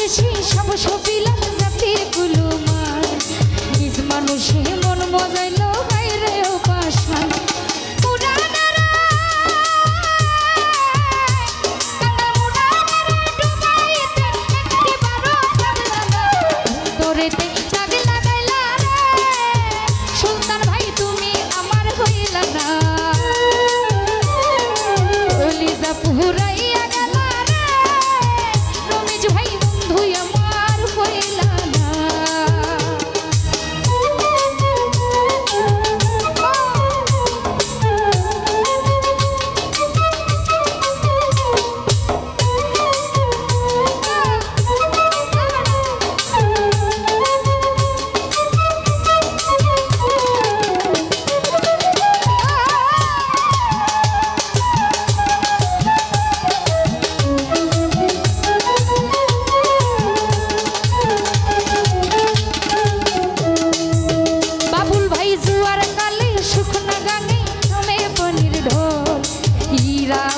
ভালোবেসে সব সপিলাম জাতির কুলুমান নিজ মানুষে মন মজাইলো হায়রে ও পাশান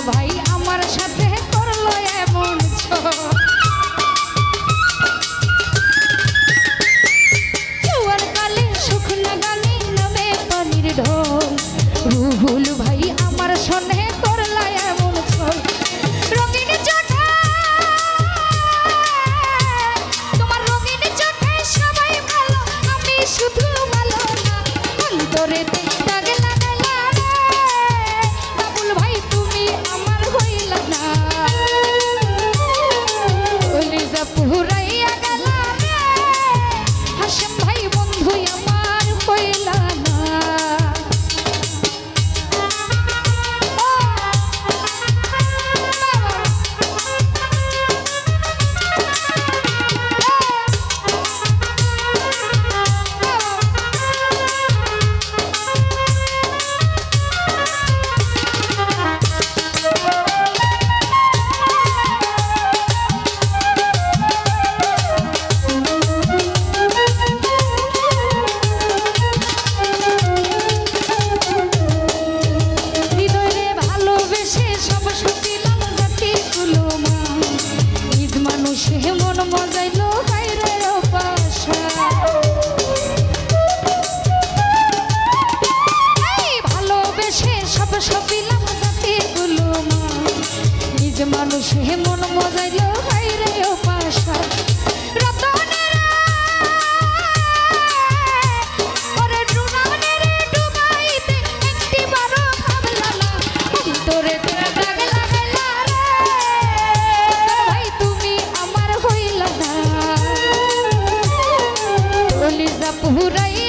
ভাই আমার সাথে করলো এমন জোয়ার কালে শুকনা গানে নামে পানির ঢোল রুহুল ভাই আমার সনে করলো এমন ছল রঙিন চোখে তোমার রঙিন চোখে সবাই ভালো আমি শুধু ভালো না অন্তরেতে দাগ লাগাইলা রে বাবুল ভাই তুমি আমার হইলা না কলিজা পুরাইয়া গেলা রে হাসেম ভাই বন্ধু আমার হইলা না মানুষ হে মন মজাইল হায়রে ও পাশা রতনের ওরে ডুনানের ডুবাইতে একটি বারো ভাবলা না তোরে তোরা দাগ লাগাইলা রে ভাই তুমি আমার হইলা না কলিজা পুরাই